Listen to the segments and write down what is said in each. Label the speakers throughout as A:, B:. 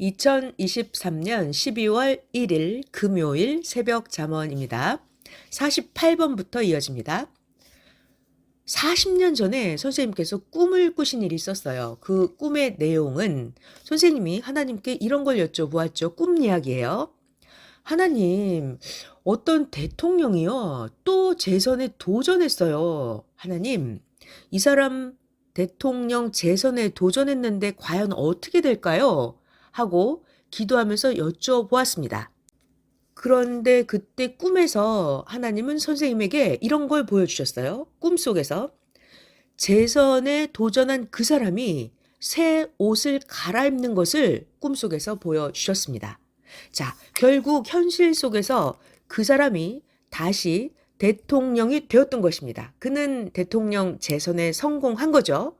A: 2023년 12월 1일 금요일 새벽 잠언입니다. 48번부터 이어집니다. 40년 전에 선생님께서 꿈을 꾸신 일이 있었어요. 그 꿈의 내용은 선생님이 하나님께 이런 걸 여쭤보았죠. 꿈 이야기예요. 하나님, 어떤 대통령이요, 또 재선에 도전했어요. 하나님, 이 사람 대통령 재선에 도전했는데 과연 어떻게 될까요? 하고 기도하면서 여쭤보았습니다. 그런데 그때 꿈에서 하나님은 선생님에게 이런 걸 보여주셨어요. 꿈속에서 재선에 도전한 그 사람이 새 옷을 갈아입는 것을 꿈속에서 보여주셨습니다. 자, 결국 현실 속에서 그 사람이 다시 대통령이 되었던 것입니다. 그는 대통령 재선에 성공한 거죠.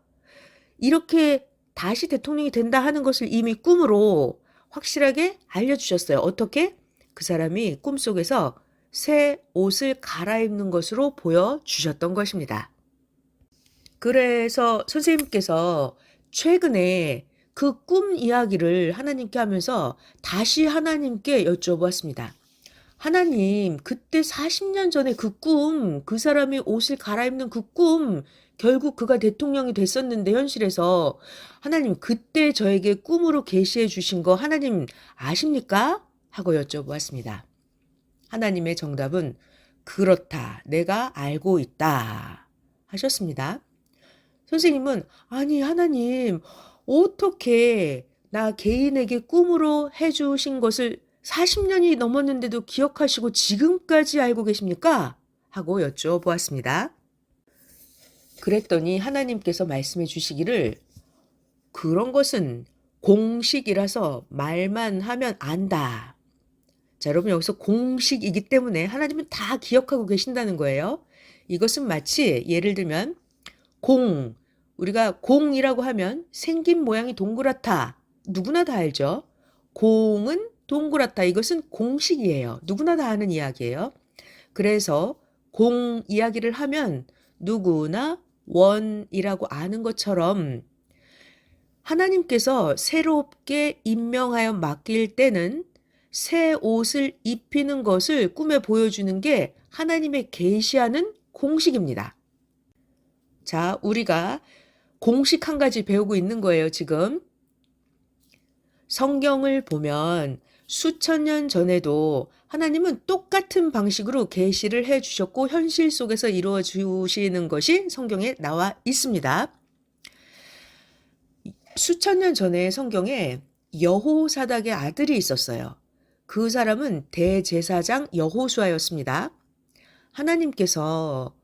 A: 이렇게 다시 대통령이 된다 하는 것을 이미 꿈으로 확실하게 알려주셨어요. 어떻게? 그 사람이 꿈속에서 새 옷을 갈아입는 것으로 보여주셨던 것입니다. 그래서 선생님께서 최근에 그 꿈 이야기를 하나님께 하면서 다시 하나님께 여쭤보았습니다. 하나님, 그때 40년 전에 그 꿈, 그 사람이 옷을 갈아입는 그 꿈, 결국 그가 대통령이 됐었는데 현실에서 하나님, 그때 저에게 꿈으로 계시해 주신 거 하나님 아십니까? 하고 여쭤보았습니다. 하나님의 정답은 그렇다. 내가 알고 있다. 하셨습니다. 선생님은 아니 하나님 어떻게 나 개인에게 꿈으로 해주신 것을 40년이 넘었는데도 기억하시고 지금까지 알고 계십니까? 하고 여쭤보았습니다. 그랬더니 하나님께서 말씀해 주시기를 그런 것은 공식이라서 말만 하면 안다. 자, 여러분 여기서 공식이기 때문에 하나님은 다 기억하고 계신다는 거예요. 이것은 마치 예를 들면 우리가 공이라고 하면 생긴 모양이 동그랗다. 누구나 다 알죠. 공은 동그랗다. 이것은 공식이에요. 누구나 다 아는 이야기예요. 그래서 공 이야기를 하면 누구나 원이라고 아는 것처럼 하나님께서 새롭게 임명하여 맡길 때는 새 옷을 입히는 것을 꿈에 보여주는 게 하나님의 계시하는 공식입니다. 자, 우리가 공식 한 가지 배우고 있는 거예요, 지금. 성경을 보면 수천 년 전에도 하나님은 똑같은 방식으로 계시를 해 주셨고 현실 속에서 이루어 주시는 것이 성경에 나와 있습니다. 수천 년 전에 성경에 여호사닥의 아들이 있었어요. 그 사람은 대제사장 여호수아였습니다. 하나님께서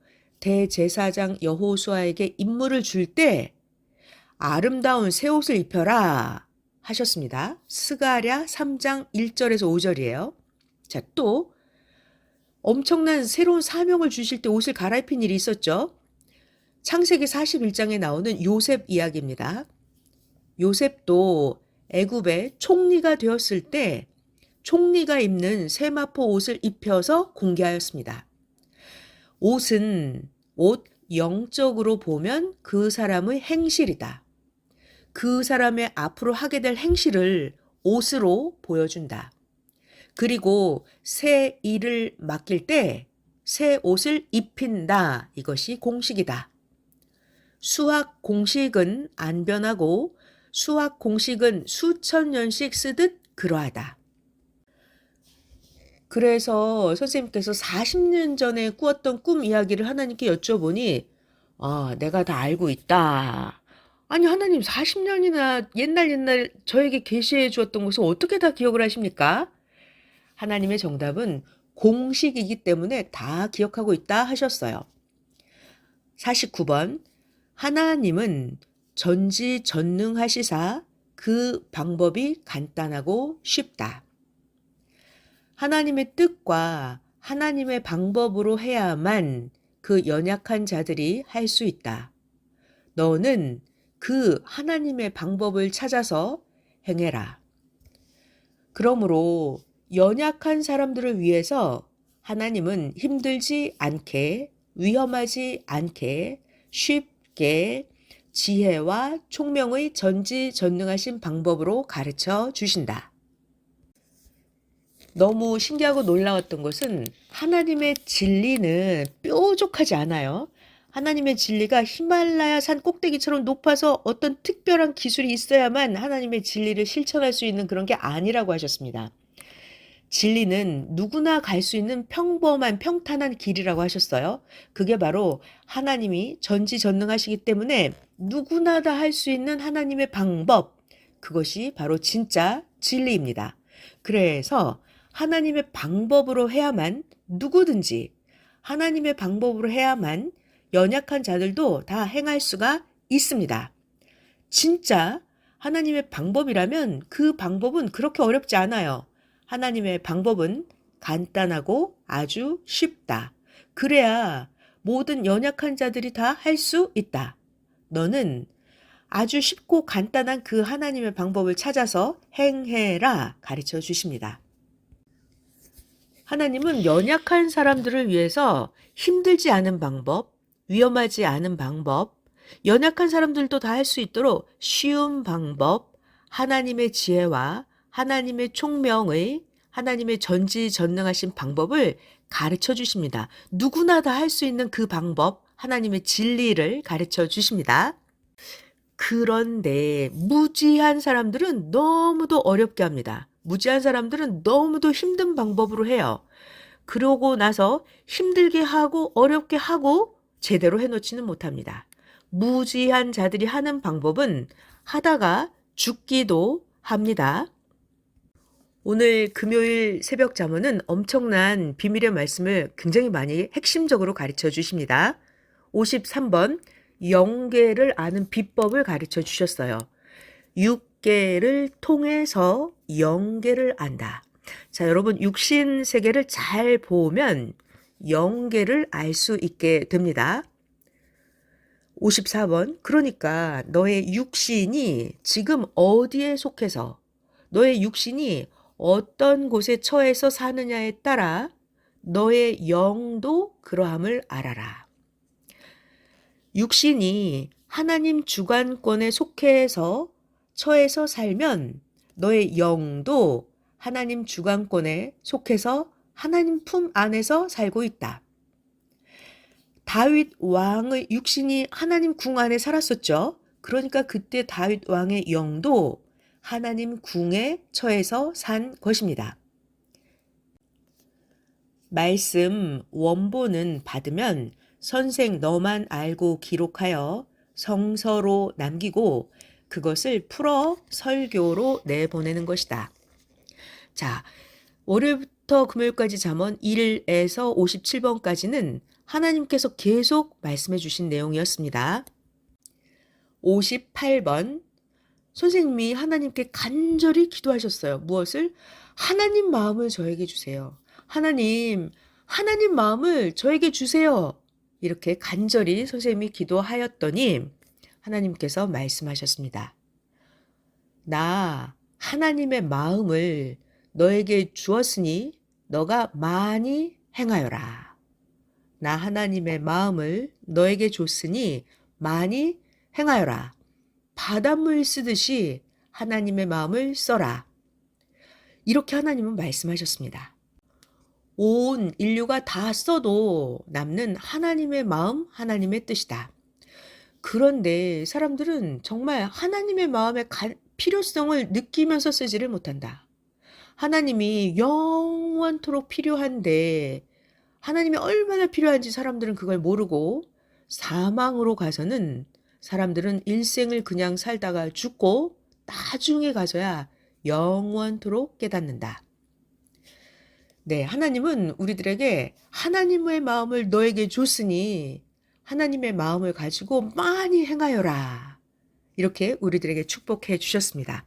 A: 대제사장 여호수아에게 임무를 줄 때 아름다운 새 옷을 입혀라 하셨습니다. 스가랴 3장 1절에서 5절이에요. 자, 또 엄청난 새로운 사명을 주실 때 옷을 갈아입힌 일이 있었죠. 창세기 41장에 나오는 요셉 이야기입니다. 요셉도 애굽의 총리가 되었을 때 총리가 입는 세마포 옷을 입혀서 공개하였습니다. 옷 영적으로 보면 그 사람의 행실이다. 그 사람의 앞으로 하게 될 행실을 옷으로 보여준다. 그리고 새 일을 맡길 때 새 옷을 입힌다. 이것이 공식이다. 수학 공식은 안 변하고 수학 공식은 수천 년씩 쓰듯 그러하다. 그래서 선생님께서 40년 전에 꾸었던 꿈 이야기를 하나님께 여쭤보니 내가 다 알고 있다. 아니 하나님 40년이나 옛날 저에게 계시해 주었던 것을 어떻게 다 기억을 하십니까? 하나님의 정답은 공식이기 때문에 다 기억하고 있다 하셨어요. 49번 하나님은 전지전능하시사 그 방법이 간단하고 쉽다. 하나님의 뜻과 하나님의 방법으로 해야만 그 연약한 자들이 할 수 있다. 너는 그 하나님의 방법을 찾아서 행해라. 그러므로 연약한 사람들을 위해서 하나님은 힘들지 않게, 위험하지 않게, 쉽게 지혜와 총명의 전지전능하신 방법으로 가르쳐 주신다. 너무 신기하고 놀라웠던 것은 하나님의 진리는 뾰족하지 않아요. 하나님의 진리가 히말라야 산 꼭대기처럼 높아서 어떤 특별한 기술이 있어야만 하나님의 진리를 실천할 수 있는 그런 게 아니라고 하셨습니다. 진리는 누구나 갈 수 있는 평범한 평탄한 길이라고 하셨어요. 그게 바로 하나님이 전지전능하시기 때문에 누구나 다 할 수 있는 하나님의 방법, 그것이 바로 진짜 진리입니다. 그래서 하나님의 방법으로 해야만 누구든지 하나님의 방법으로 해야만 연약한 자들도 다 행할 수가 있습니다. 진짜 하나님의 방법이라면 그 방법은 그렇게 어렵지 않아요. 하나님의 방법은 간단하고 아주 쉽다. 그래야 모든 연약한 자들이 다 할 수 있다. 너는 아주 쉽고 간단한 그 하나님의 방법을 찾아서 행해라 가르쳐 주십니다. 하나님은 연약한 사람들을 위해서 힘들지 않은 방법, 위험하지 않은 방법, 연약한 사람들도 다 할 수 있도록 쉬운 방법, 하나님의 지혜와 하나님의 총명의 하나님의 전지전능하신 방법을 가르쳐 주십니다. 누구나 다 할 수 있는 그 방법, 하나님의 진리를 가르쳐 주십니다. 그런데 무지한 사람들은 너무도 어렵게 합니다. 무지한 사람들은 너무도 힘든 방법으로 해요. 그러고 나서 힘들게 하고 어렵게 하고 제대로 해놓지는 못합니다. 무지한 자들이 하는 방법은 하다가 죽기도 합니다. 오늘 금요일 새벽 잠언은 엄청난 비밀의 말씀을 굉장히 많이 핵심적으로 가르쳐 주십니다. 53번 영계를 아는 비법을 가르쳐 주셨어요. 육계를 통해서 영계를 안다. 자, 여러분 육신 세계를 잘 보면 영계를 알 수 있게 됩니다. 54번 그러니까 너의 육신이 지금 어디에 속해서 너의 육신이 어떤 곳에 처해서 사느냐에 따라 너의 영도 그러함을 알아라. 육신이 하나님 주관권에 속해서 처해서 살면 너의 영도 하나님 주관권에 속해서 하나님 품 안에서 살고 있다. 다윗 왕의 육신이 하나님 궁 안에 살았었죠. 그러니까 그때 다윗 왕의 영도 하나님 궁에 처해서 산 것입니다. 말씀 원본은 받으면 선생 너만 알고 기록하여 성서로 남기고 그것을 풀어 설교로 내보내는 것이다. 자, 월요일부터 금요일까지 잠언 1에서 57번까지는 하나님께서 계속 말씀해 주신 내용이었습니다. 58번 선생님이 하나님께 간절히 기도하셨어요. 무엇을? 하나님 마음을 저에게 주세요. 하나님 마음을 저에게 주세요. 이렇게 간절히 선생님이 기도하였더니 하나님께서 말씀하셨습니다. 나 하나님의 마음을 너에게 주었으니 너가 많이 행하여라. 나 하나님의 마음을 너에게 줬으니 많이 행하여라. 바닷물 쓰듯이 하나님의 마음을 써라. 이렇게 하나님은 말씀하셨습니다. 온 인류가 다 써도 남는 하나님의 마음, 하나님의 뜻이다. 그런데 사람들은 정말 하나님의 마음의 필요성을 느끼면서 쓰지를 못한다. 하나님이 영원토록 필요한데 하나님이 얼마나 필요한지 사람들은 그걸 모르고 사망으로 가서는 사람들은 일생을 그냥 살다가 죽고 나중에 가서야 영원토록 깨닫는다. 네, 하나님은 우리들에게 하나님의 마음을 너에게 줬으니 하나님의 마음을 가지고 많이 행하여라. 이렇게 우리들에게 축복해 주셨습니다.